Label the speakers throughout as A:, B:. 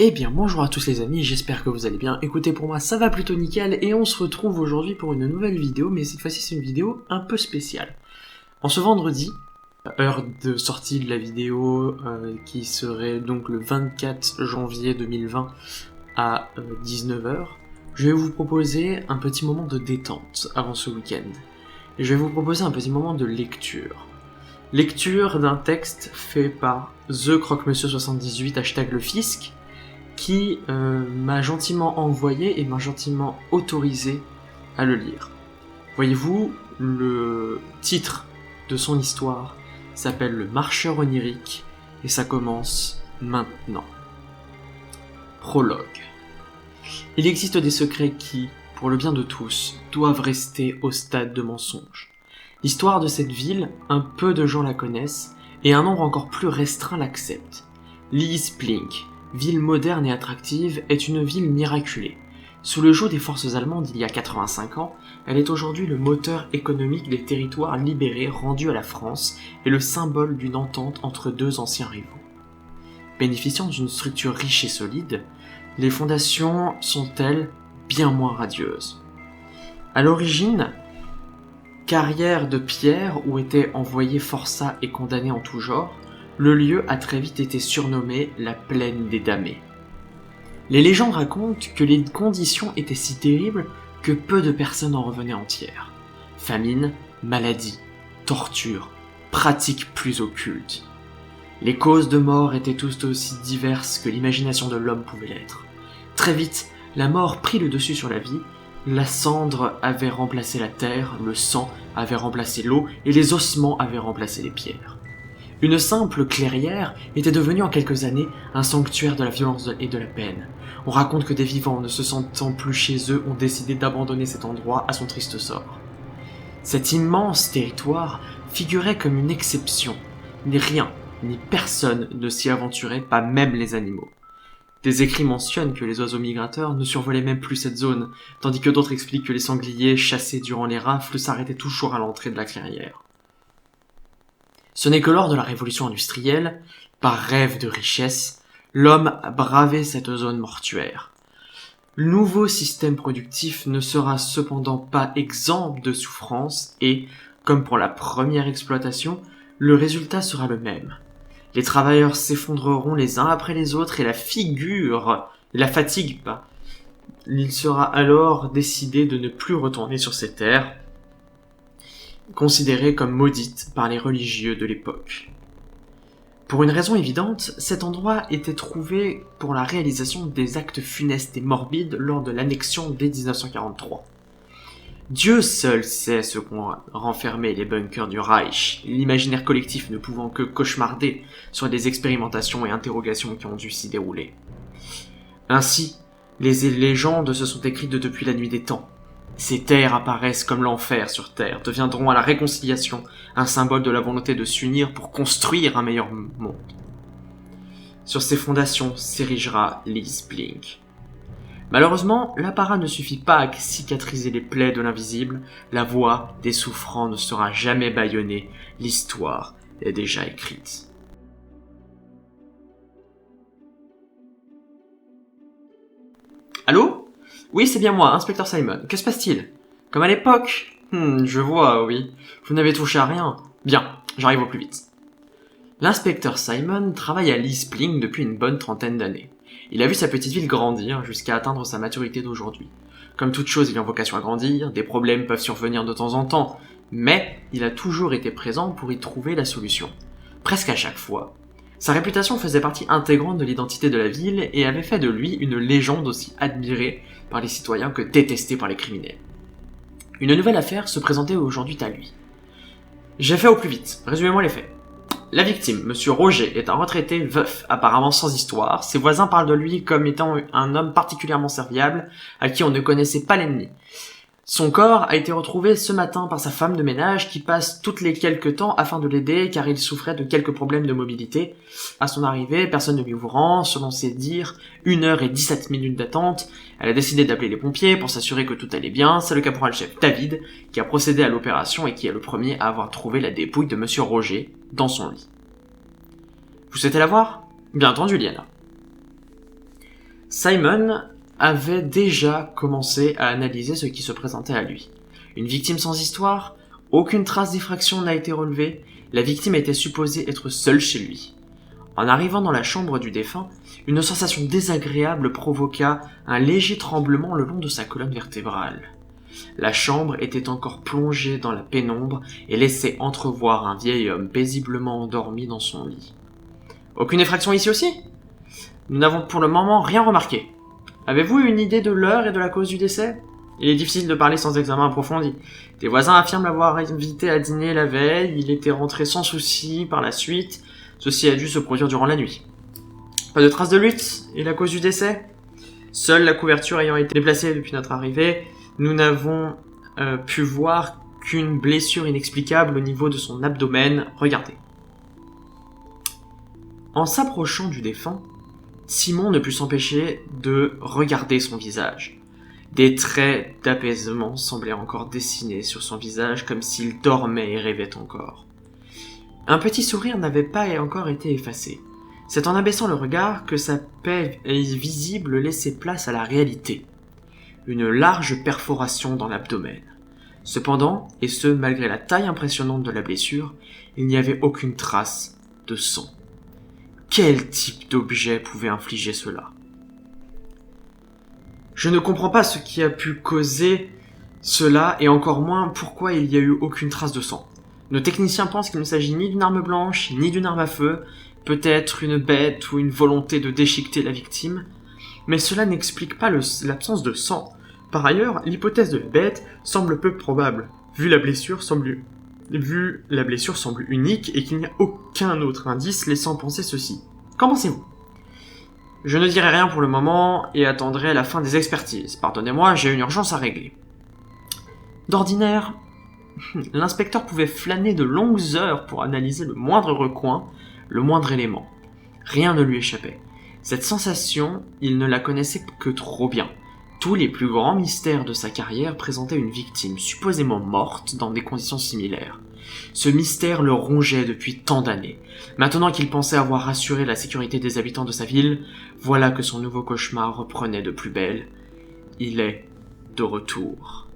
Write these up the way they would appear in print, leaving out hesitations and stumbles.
A: Eh bien bonjour à tous les amis, j'espère que vous allez bien. Écoutez, pour moi ça va plutôt nickel et on se retrouve aujourd'hui pour une nouvelle vidéo, mais cette fois-ci c'est une vidéo un peu spéciale. En ce vendredi, heure de sortie de la vidéo qui serait donc le 24 janvier 2020 à 19h, je vais vous proposer un petit moment de détente avant ce week-end. Et je vais vous proposer un petit moment de lecture. Lecture d'un texte fait par TheCroqueMonsieur78 #lefisc, qui m'a gentiment envoyé et m'a gentiment autorisé à le lire. Voyez-vous, le titre de son histoire s'appelle Le Marcheur onirique et ça commence maintenant. Prologue. Il existe des secrets qui, pour le bien de tous, doivent rester au stade de mensonge. L'histoire de cette ville, un peu de gens la connaissent et un nombre encore plus restreint l'accepte. Liesplink, ville moderne et attractive, est une ville miraculée. Sous le joug des forces allemandes il y a 85 ans, elle est aujourd'hui le moteur économique des territoires libérés rendus à la France et le symbole d'une entente entre deux anciens rivaux. Bénéficiant d'une structure riche et solide, les fondations sont, elles, bien moins radieuses. À l'origine, carrière de pierre où étaient envoyés forçats et condamnés en tout genre, le lieu a très vite été surnommé la plaine des damnés. Les légendes racontent que les conditions étaient si terribles que peu de personnes en revenaient entières. Famine, maladie, torture, pratiques plus occultes. Les causes de mort étaient toutes aussi diverses que l'imagination de l'homme pouvait l'être. Très vite, la mort prit le dessus sur la vie, la cendre avait remplacé la terre, le sang avait remplacé l'eau et les ossements avaient remplacé les pierres. Une simple clairière était devenue en quelques années un sanctuaire de la violence et de la peine. On raconte que des vivants, ne se sentant plus chez eux, ont décidé d'abandonner cet endroit à son triste sort. Cet immense territoire figurait comme une exception. Ni rien, ni personne ne s'y aventurait, pas même les animaux. Des écrits mentionnent que les oiseaux migrateurs ne survolaient même plus cette zone, tandis que d'autres expliquent que les sangliers, chassés durant les rafles, s'arrêtaient toujours à l'entrée de la clairière. Ce n'est que lors de la révolution industrielle, par rêve de richesse, l'homme a bravé cette zone mortuaire. Le nouveau système productif ne sera cependant pas exempt de souffrance et, comme pour la première exploitation, le résultat sera le même. Les travailleurs s'effondreront les uns après les autres et la fatigue, il sera alors décidé de ne plus retourner sur ces terres, considérée comme maudite par les religieux de l'époque. Pour une raison évidente, cet endroit était trouvé pour la réalisation des actes funestes et morbides lors de l'annexion dès 1943. Dieu seul sait ce qu'ont renfermé les bunkers du Reich, l'imaginaire collectif ne pouvant que cauchemarder sur des expérimentations et interrogations qui ont dû s'y dérouler. Ainsi, les légendes se sont écrites depuis la nuit des temps. Ces terres apparaissent comme l'enfer sur terre, deviendront à la réconciliation un symbole de la volonté de s'unir pour construire un meilleur monde. Sur ces fondations s'érigera Liesplink. Malheureusement, l'apparat ne suffit pas à cicatriser les plaies de l'invisible, la voix des souffrants ne sera jamais bâillonnée, l'histoire est déjà écrite. Allô ? Oui, c'est bien moi, Inspecteur Simon. Que se passe-t-il ? Comme à l'époque ? Je vois, oui. Vous n'avez touché à rien. Bien, j'arrive au plus vite. L'inspecteur Simon travaille à Liesplink depuis une bonne trentaine d'années. Il a vu sa petite ville grandir jusqu'à atteindre sa maturité d'aujourd'hui. Comme toute chose ayant vocation à grandir, des problèmes peuvent survenir de temps en temps, mais il a toujours été présent pour y trouver la solution. Presque à chaque fois. Sa réputation faisait partie intégrante de l'identité de la ville et avait fait de lui une légende aussi admirée par les citoyens que détestée par les criminels. Une nouvelle affaire se présentait aujourd'hui à lui. J'ai fait au plus vite, résumez-moi les faits. La victime, Monsieur Roger, est un retraité veuf, apparemment sans histoire. Ses voisins parlent de lui comme étant un homme particulièrement serviable, à qui on ne connaissait pas l'ennemi. Son corps a été retrouvé ce matin par sa femme de ménage qui passe toutes les quelques temps afin de l'aider car il souffrait de quelques problèmes de mobilité. À son arrivée, personne ne lui ouvrant, selon ses dires, 1h17 d'attente. Elle a décidé d'appeler les pompiers pour s'assurer que tout allait bien. C'est le caporal-chef David qui a procédé à l'opération et qui est le premier à avoir trouvé la dépouille de Monsieur Roger dans son lit. Vous souhaitez la voir ? Bien entendu, Liana. Simon avait déjà commencé à analyser ce qui se présentait à lui. Une victime sans histoire, aucune trace d'effraction n'a été relevée, la victime était supposée être seule chez lui. En arrivant dans la chambre du défunt, une sensation désagréable provoqua un léger tremblement le long de sa colonne vertébrale. La chambre était encore plongée dans la pénombre et laissait entrevoir un vieil homme paisiblement endormi dans son lit. Aucune effraction ici aussi ? Nous n'avons pour le moment rien remarqué. Avez-vous une idée de l'heure et de la cause du décès ? Il est difficile de parler sans examen approfondi. Des voisins affirment l'avoir invité à dîner la veille, il était rentré sans souci par la suite, ceci a dû se produire durant la nuit. Pas de traces de lutte, et la cause du décès ? Seule la couverture ayant été déplacée depuis notre arrivée, nous n'avons pu voir qu'une blessure inexplicable au niveau de son abdomen. Regardez. En s'approchant du défunt, Simon ne put s'empêcher de regarder son visage. Des traits d'apaisement semblaient encore dessinés sur son visage comme s'il dormait et rêvait encore. Un petit sourire n'avait pas encore été effacé. C'est en abaissant le regard que sa paix visible laissait place à la réalité. Une large perforation dans l'abdomen. Cependant, et ce malgré la taille impressionnante de la blessure, il n'y avait aucune trace de sang. Quel type d'objet pouvait infliger cela ? Je ne comprends pas ce qui a pu causer cela et encore moins pourquoi il n'y a eu aucune trace de sang. Nos techniciens pensent qu'il ne s'agit ni d'une arme blanche, ni d'une arme à feu, peut-être une bête ou une volonté de déchiqueter la victime, mais cela n'explique pas l'absence de sang. Par ailleurs, l'hypothèse de la bête semble peu probable, vu la blessure semble unique et qu'il n'y a aucun autre indice laissant penser ceci. Qu'en pensez-vous ? Je ne dirai rien pour le moment et attendrai la fin des expertises. Pardonnez-moi, j'ai une urgence à régler. D'ordinaire, l'inspecteur pouvait flâner de longues heures pour analyser le moindre recoin, le moindre élément. Rien ne lui échappait. Cette sensation, il ne la connaissait que trop bien. Tous les plus grands mystères de sa carrière présentaient une victime supposément morte dans des conditions similaires. Ce mystère le rongeait depuis tant d'années. Maintenant qu'il pensait avoir assuré la sécurité des habitants de sa ville, voilà que son nouveau cauchemar reprenait de plus belle. Il est de retour.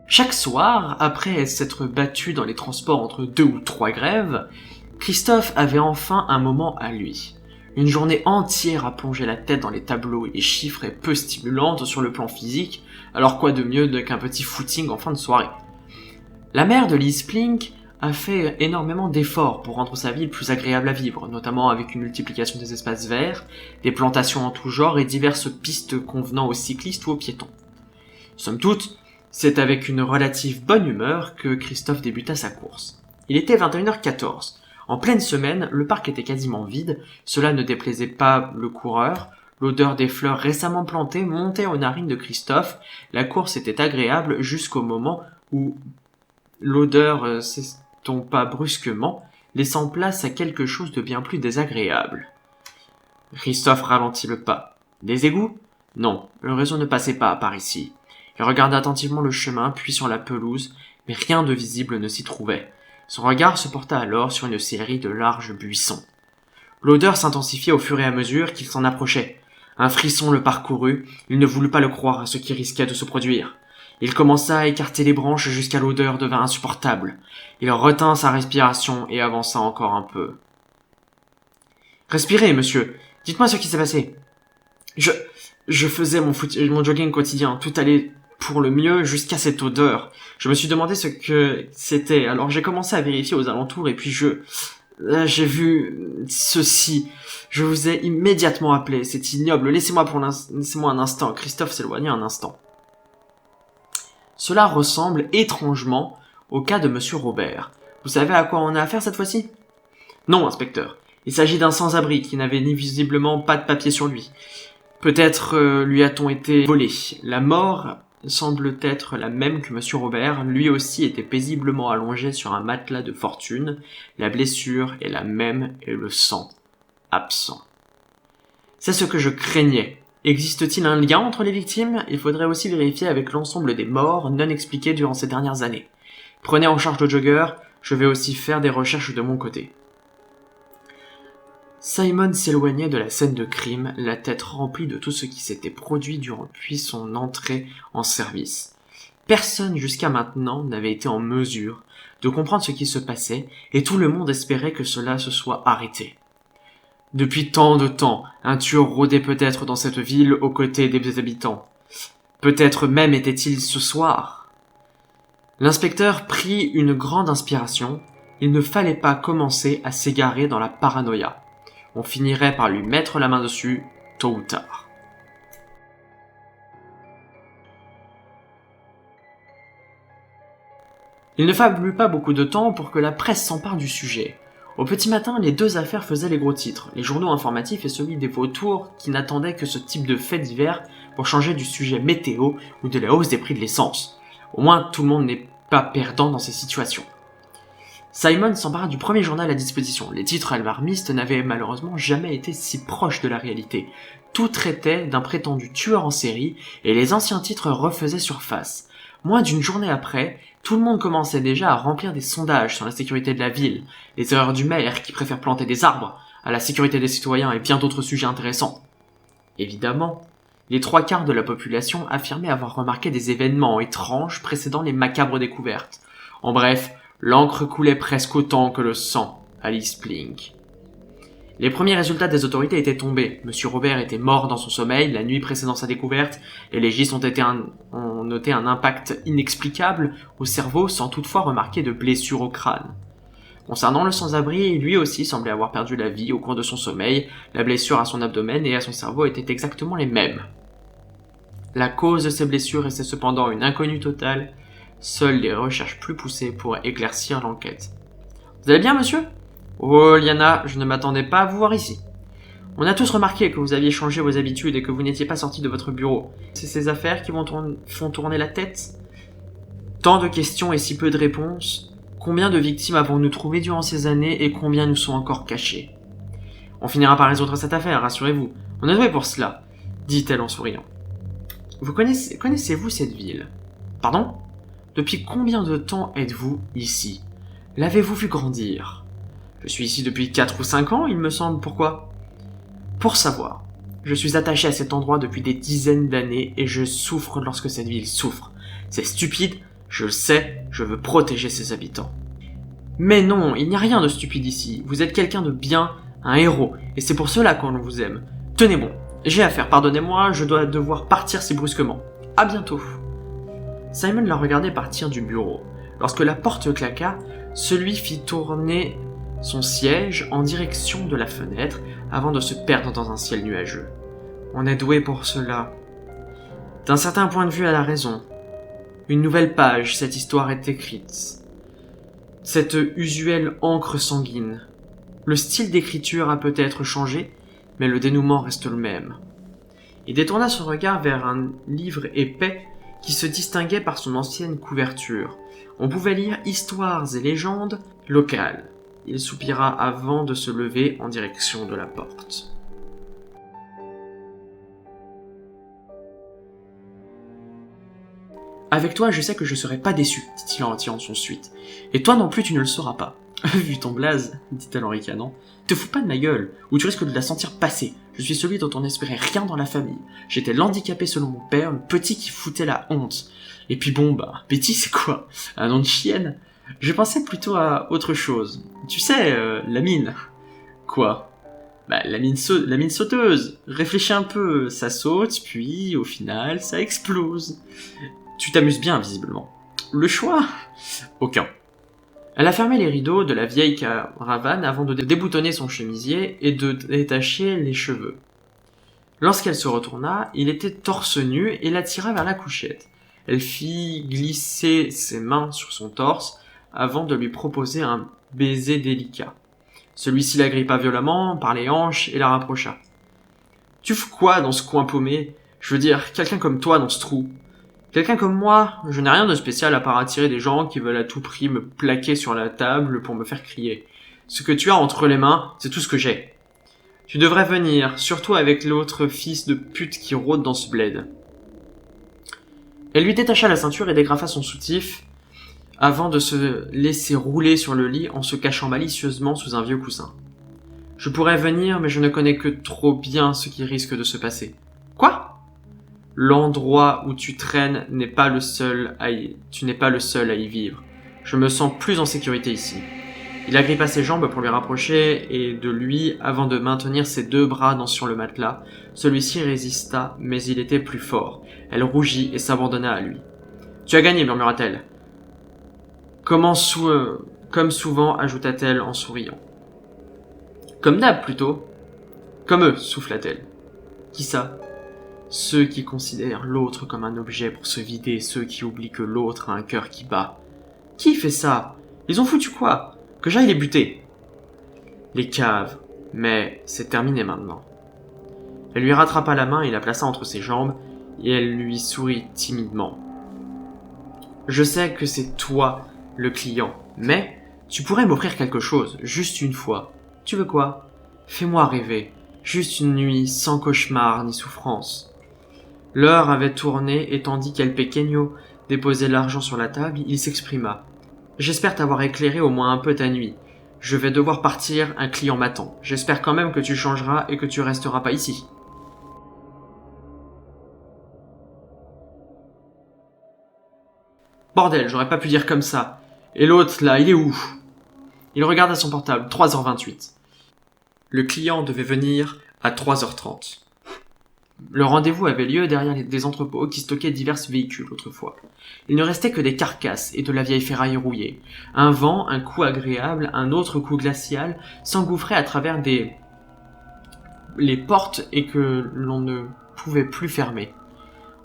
A: Chaque soir, après s'être battu dans les transports entre 2 ou 3 grèves, Christophe avait enfin un moment à lui. Une journée entière à plonger la tête dans les tableaux et chiffres est peu stimulante sur le plan physique, alors quoi de mieux qu'un petit footing en fin de soirée. La mère de Lee Splink a fait énormément d'efforts pour rendre sa ville plus agréable à vivre, notamment avec une multiplication des espaces verts, des plantations en tout genre et diverses pistes convenant aux cyclistes ou aux piétons. Somme toute, c'est avec une relative bonne humeur que Christophe débuta sa course. Il était 21h14. En pleine semaine, le parc était quasiment vide, cela ne déplaisait pas le coureur, l'odeur des fleurs récemment plantées montait aux narines de Christophe, la course était agréable jusqu'au moment où l'odeur s'estompa brusquement, laissant place à quelque chose de bien plus désagréable. Christophe ralentit le pas. Des égouts ? Non, le réseau ne passait pas par ici. Il regarda attentivement le chemin, puis sur la pelouse, mais rien de visible ne s'y trouvait. Son regard se porta alors sur une série de larges buissons. L'odeur s'intensifiait au fur et à mesure qu'il s'en approchait. Un frisson le parcourut, il ne voulut pas le croire à ce qui risquait de se produire. Il commença à écarter les branches jusqu'à l'odeur devint insupportable. Il retint sa respiration et avança encore un peu. « Respirez, monsieur. Dites-moi ce qui s'est passé. » Je faisais mon jogging quotidien. Tout allait pour le mieux jusqu'à cette odeur. Je me suis demandé ce que c'était. Alors j'ai commencé à vérifier aux alentours et puis j'ai vu ceci. Je vous ai immédiatement appelé. C'est ignoble. Laissez-moi un instant. Christophe s'éloigna un instant. Cela ressemble étrangement au cas de Monsieur Robert. Vous savez à quoi on a affaire cette fois-ci ? Non, inspecteur. Il s'agit d'un sans-abri qui n'avait ni visiblement pas de papier sur lui. Peut-être lui a-t-on été volé. La mort semble être la même que Monsieur Robert. Lui aussi était paisiblement allongé sur un matelas de fortune. La blessure est la même et le sang absent. C'est ce que je craignais. Existe-t-il un lien entre les victimes ? Il faudrait aussi vérifier avec l'ensemble des morts non expliquées durant ces dernières années. Prenez en charge le jogger, je vais aussi faire des recherches de mon côté. Simon s'éloignait de la scène de crime, la tête remplie de tout ce qui s'était produit depuis son entrée en service. Personne jusqu'à maintenant n'avait été en mesure de comprendre ce qui se passait, et tout le monde espérait que cela se soit arrêté. Depuis tant de temps, un tueur rôdait peut-être dans cette ville aux côtés des habitants. Peut-être même était-il ce soir. L'inspecteur prit une grande inspiration. Il ne fallait pas commencer à s'égarer dans la paranoïa. On finirait par lui mettre la main dessus, tôt ou tard. Il ne fallut pas beaucoup de temps pour que la presse s'empare du sujet. Au petit matin, les deux affaires faisaient les gros titres, les journaux informatifs et celui des vautours qui n'attendaient que ce type de fait divers pour changer du sujet météo ou de la hausse des prix de l'essence. Au moins, tout le monde n'est pas perdant dans ces situations. Simon s'empara du premier journal à disposition. Les titres alarmistes n'avaient malheureusement jamais été si proches de la réalité. Tout traitait d'un prétendu tueur en série et les anciens titres refaisaient surface. Moins d'une journée après, tout le monde commençait déjà à remplir des sondages sur la sécurité de la ville, les erreurs du maire qui préfère planter des arbres, à la sécurité des citoyens et bien d'autres sujets intéressants. Évidemment, les 3/4 de la population affirmaient avoir remarqué des événements étranges précédant les macabres découvertes. En bref, l'encre coulait presque autant que le sang à Alice Plink. Les premiers résultats des autorités étaient tombés. Monsieur Robert était mort dans son sommeil la nuit précédant sa découverte. Les légistes ont noté un impact inexplicable au cerveau sans toutefois remarquer de blessure au crâne. Concernant le sans-abri, lui aussi semblait avoir perdu la vie au cours de son sommeil. La blessure à son abdomen et à son cerveau étaient exactement les mêmes. La cause de ces blessures restait cependant une inconnue totale. Seules les recherches plus poussées pourraient éclaircir l'enquête. « Vous allez bien, monsieur ? Oh, Liana, je ne m'attendais pas à vous voir ici. On a tous remarqué que vous aviez changé vos habitudes et que vous n'étiez pas sorti de votre bureau. C'est ces affaires qui font tourner la tête ? Tant de questions et si peu de réponses. Combien de victimes avons-nous trouvées durant ces années et combien nous sont encore cachées ? On finira par résoudre cette affaire, rassurez-vous. On est doué pour cela, dit-elle en souriant. Connaissez-vous cette ville ? Pardon ? Depuis combien de temps êtes-vous ici ? L'avez-vous vu grandir ? Je suis ici depuis 4 ou 5 ans, il me semble. Pourquoi ? Pour savoir. Je suis attaché à cet endroit depuis des dizaines d'années et je souffre lorsque cette ville souffre. C'est stupide, je le sais, je veux protéger ses habitants. Mais non, il n'y a rien de stupide ici. Vous êtes quelqu'un de bien, un héros, et c'est pour cela qu'on vous aime. Tenez bon, j'ai affaire, pardonnez-moi, je dois devoir partir si brusquement. À bientôt. Simon la regardait partir du bureau. Lorsque la porte claqua, celui fit tourner son siège en direction de la fenêtre avant de se perdre dans un ciel nuageux. On est doué pour cela. D'un certain point de vue, elle a raison. Une nouvelle page, cette histoire est écrite. Cette usuelle encre sanguine. Le style d'écriture a peut-être changé, mais le dénouement reste le même. Il détourna son regard vers un livre épais qui se distinguait par son ancienne couverture. On pouvait lire histoires et légendes locales. Il soupira avant de se lever en direction de la porte. Avec toi, je sais que je serai pas déçu, dit-il en retirant son suite. Et toi non plus, tu ne le seras pas. Vu ton blaze, dit-elle en ricanant, te fous pas de ma gueule, ou tu risques de la sentir passer. Je suis celui dont on n'espérait rien dans la famille. J'étais l'handicapé selon mon père, le petit qui foutait la honte. Et puis bon, Betty c'est quoi ? Un nom de chienne ? Je pensais plutôt à autre chose. Tu sais, la mine. Quoi ? La mine sauteuse. Réfléchis un peu, ça saute, puis au final, ça explose. Tu t'amuses bien, visiblement. Le choix ? Aucun. Elle a fermé les rideaux de la vieille caravane avant de déboutonner son chemisier et de détacher les cheveux. Lorsqu'elle se retourna, il était torse nu et la tira vers la couchette. Elle fit glisser ses mains sur son torse avant de lui proposer un baiser délicat. Celui-ci la grippa violemment par les hanches et la rapprocha. « Tu fous quoi dans ce coin paumé ? Je veux dire, quelqu'un comme toi dans ce trou. Quelqu'un comme moi, je n'ai rien de spécial à part attirer des gens qui veulent à tout prix me plaquer sur la table pour me faire crier. Ce que tu as entre les mains, c'est tout ce que j'ai. Tu devrais venir, surtout avec l'autre fils de pute qui rôde dans ce bled. » Elle lui détacha la ceinture et dégrafa son soutif avant de se laisser rouler sur le lit en se cachant malicieusement sous un vieux coussin. « Je pourrais venir, mais je ne connais que trop bien ce qui risque de se passer. Quoi? L'endroit où tu traînes n'est pas le seul tu n'es pas le seul à y vivre. Je me sens plus en sécurité ici. Il agrippa ses jambes pour lui rapprocher et de lui avant de maintenir ses 2 bras sur le matelas. Celui-ci résista, mais il était plus fort. Elle rougit et s'abandonna à lui. « Tu as gagné, murmura-t-elle. Comme souvent, ajouta-t-elle en souriant. Comme d'hab, plutôt. Comme eux, souffla-t-elle. Qui ça? Ceux qui considèrent l'autre comme un objet pour se vider, ceux qui oublient que l'autre a un cœur qui bat. Qui fait ça? Ils ont foutu quoi? Que j'aille les buter. Les caves. Mais c'est terminé maintenant. Elle lui rattrapa la main et la plaça entre ses jambes, et elle lui sourit timidement. Je sais que c'est toi, le client, mais tu pourrais m'offrir quelque chose, juste une fois. Tu veux quoi? Fais-moi rêver. Juste une nuit, sans cauchemar ni souffrance. L'heure avait tourné, et tandis qu'El Pequeño déposait l'argent sur la table, il s'exprima. J'espère t'avoir éclairé au moins un peu ta nuit. Je vais devoir partir, un client m'attend. J'espère quand même que tu changeras et que tu resteras pas ici. Bordel, j'aurais pas pu dire comme ça. Et l'autre, là, il est où? Il regarda son portable, 3h28. Le client devait venir à 3h30. Le rendez-vous avait lieu derrière des entrepôts qui stockaient divers véhicules autrefois. Il ne restait que des carcasses et de la vieille ferraille rouillée. Un vent, un coup agréable, un autre coup glacial s'engouffrait à travers les portes et que l'on ne pouvait plus fermer,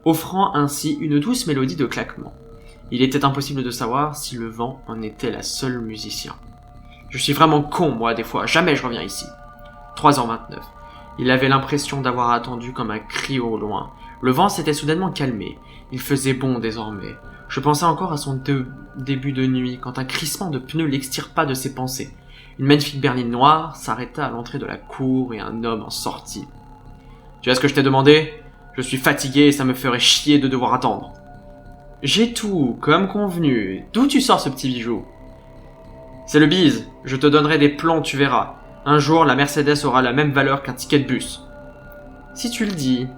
A: offrant ainsi une douce mélodie de claquements. Il était impossible de savoir si le vent en était la seule musicien. Je suis vraiment con, moi, des fois. Jamais je reviens ici. 3h29. Il avait l'impression d'avoir attendu comme un cri au loin. Le vent s'était soudainement calmé. Il faisait bon désormais. Je pensais encore à son début de nuit, quand un crissement de pneus l'extirpa de ses pensées. Une magnifique berline noire s'arrêta à l'entrée de la cour et un homme en sortit. « Tu as ce que je t'ai demandé? Je suis fatigué et ça me ferait chier de devoir attendre. »« J'ai tout, comme convenu. D'où tu sors ce petit bijou? »« C'est le bise. Je te donnerai des plans, tu verras. Un jour, la Mercedes aura la même valeur qu'un ticket de bus. »« Si tu le dis.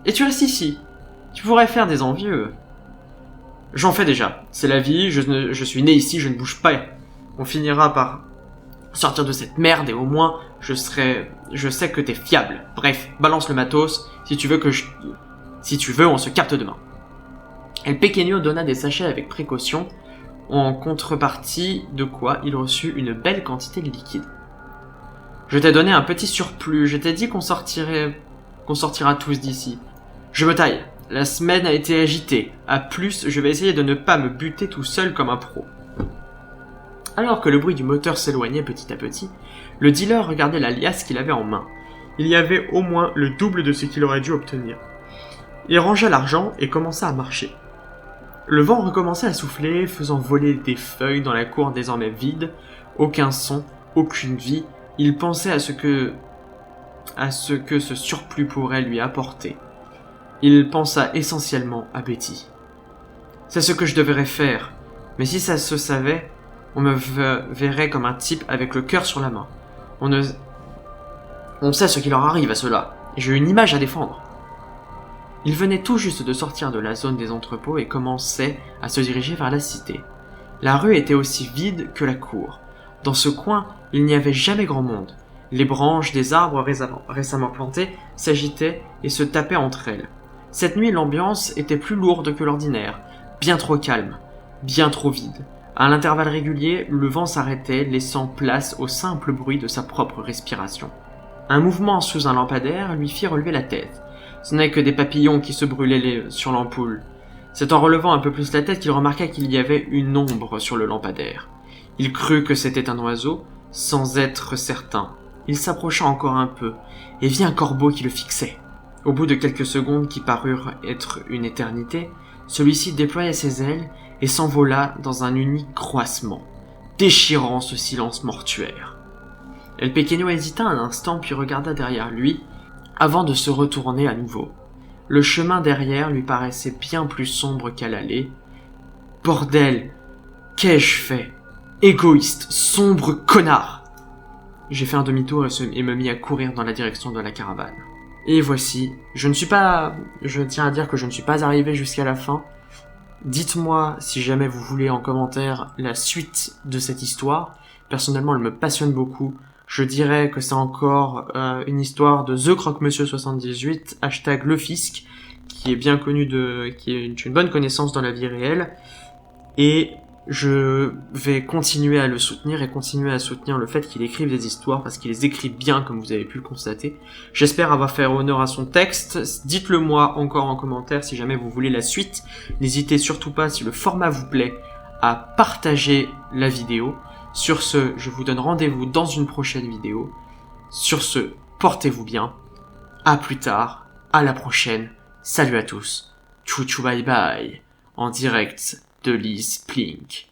A: Et tu restes ici. Tu pourrais faire des envieux. »« J'en fais déjà. C'est la vie, je suis né ici, je ne bouge pas. On finira par sortir de cette merde et au moins, je sais que t'es fiable. Bref, balance le matos, si tu veux, on se capte demain. » El Pequeño donna des sachets avec précaution, en contrepartie de quoi il reçut une belle quantité de liquide. « Je t'ai donné un petit surplus, je t'ai dit qu'on sortira tous d'ici. Je me taille, la semaine a été agitée. À plus, je vais essayer de ne pas me buter tout seul comme un pro. » Alors que le bruit du moteur s'éloignait petit à petit, le dealer regardait la liasse qu'il avait en main. Il y avait au moins le double de ce qu'il aurait dû obtenir. Il rangea l'argent et commença à marcher. Le vent recommençait à souffler, faisant voler des feuilles dans la cour désormais vide. Aucun son, aucune vie. Il pensait à ce que ce surplus pourrait lui apporter. Il pensa essentiellement à Betty. C'est ce que je devrais faire, mais si ça se savait, on me verrait comme un type avec le cœur sur la main. On sait ce qui leur arrive à ceux-là, et j'ai une image à défendre. Il venait tout juste de sortir de la zone des entrepôts et commençait à se diriger vers la cité. La rue était aussi vide que la cour. Dans ce coin, il n'y avait jamais grand monde. Les branches des arbres récemment plantés s'agitaient et se tapaient entre elles. Cette nuit, l'ambiance était plus lourde que l'ordinaire, bien trop calme, bien trop vide. À l'intervalle régulier, le vent s'arrêtait, laissant place au simple bruit de sa propre respiration. Un mouvement sous un lampadaire lui fit relever la tête. Ce n'est que des papillons qui se brûlaient sur l'ampoule. C'est en relevant un peu plus la tête qu'il remarqua qu'il y avait une ombre sur le lampadaire. Il crut que c'était un oiseau, sans être certain. Il s'approcha encore un peu, et vit un corbeau qui le fixait. Au bout de quelques secondes qui parurent être une éternité, celui-ci déploya ses ailes et s'envola dans un unique croassement, déchirant ce silence mortuaire. El Pequeño hésita un instant puis regarda derrière lui, avant de se retourner à nouveau. Le chemin derrière lui paraissait bien plus sombre qu'à l'aller. Bordel, qu'ai-je fait? Égoïste, sombre connard! j'ai fait un demi-tour et me mis à courir dans la direction de la caravane. Et voici, je tiens à dire que je ne suis pas arrivé jusqu'à la fin. Dites-moi si jamais vous voulez en commentaire la suite de cette histoire. Personnellement, elle me passionne beaucoup. Je dirais que c'est encore une histoire de The Croque-Monsieur 78, hashtag le fisc, qui est bien connu qui est une bonne connaissance dans la vie réelle. Et je vais continuer à le soutenir et continuer à soutenir le fait qu'il écrive des histoires parce qu'il les écrit bien comme vous avez pu le constater. J'espère avoir fait honneur à son texte. Dites-le moi encore en commentaire si jamais vous voulez la suite. N'hésitez surtout pas, si le format vous plaît, à partager la vidéo. Sur ce, je vous donne rendez-vous dans une prochaine vidéo. Sur ce, portez-vous bien. À plus tard. À la prochaine. Salut à tous. Tchou tchou bye bye. En direct de Liz Plink.